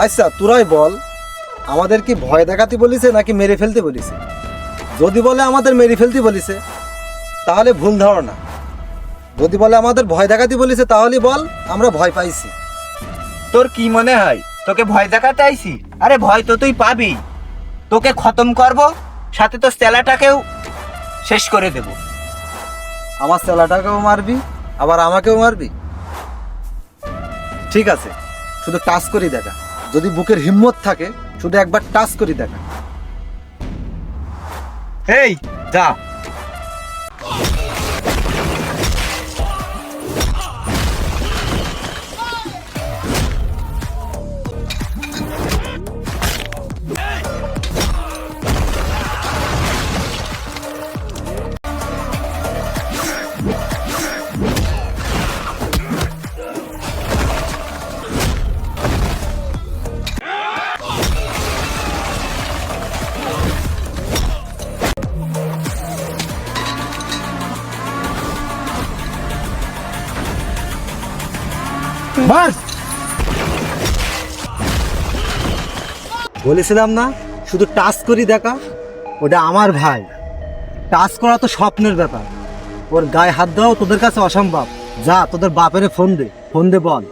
আচ্ছা তোরাই বল, আমাদের কি ভয় দেখাতে বলিছে নাকি মেরে ফেলতে বলিছে? যদি বলে আমাদের মেরে ফেলতে বলিছে তাহলে ভুল ধারণা। যদি বলে আমাদের ভয় দেখাতে বলিছে তাহলে বল আমরা ভয় পাইছি। তোর কি মনে হয় তোকে ভয় দেখাতে আইছি? আরে ভয় তো তুই পাবি। তোকে খতম করব, সাথে তোর চেলাটাকেও শেষ করে দেব। আমার ছেলেটাকেও মারবি আবার আমাকেও মারবি? ঠিক আছে, শুধু টাচ করি দেখা। যদি বুকের হিম্মত থাকে শুধু একবার টাচ করি দেখা। এই যা। বাস, বলেছিলাম না শুধু টাচ করি দেখা। ওটা আমার ভাই, টাচ করা তো স্বপ্নের ব্যাপার। ওর গায়ে হাত দেওয়াও তোদের কাছে অসম্ভব। যা তোদের বাপেরে ফোন দে বল